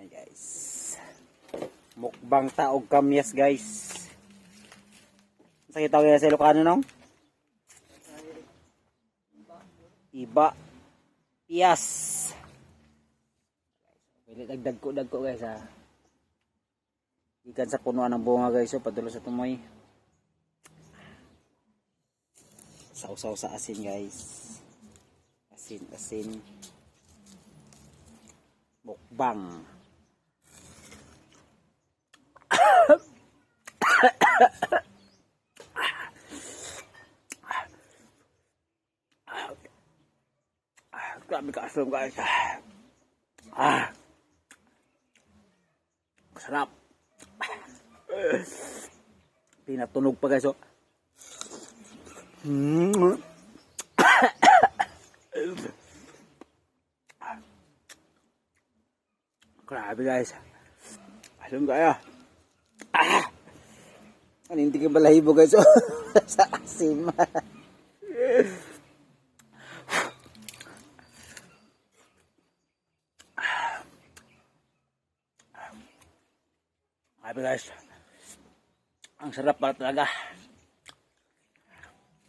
Ayan guys. Mukbang taog kamyas guys. Sa kita kaya sa Ilocano nung? Iba. Piyas. Dagdag ko guys ha. Ikan sa punuan ng bunga guys. So padulo sa tumoy. Sausaw sa asin guys. Asin. Mukbang. Grabe ka asom guys. Sarap. Pinatunog pa guys oh. Grabe guys. Alam kaya. Hindi ka balahibo guys oh. Sa asim. Grabe guys. Ang sarap pala talaga.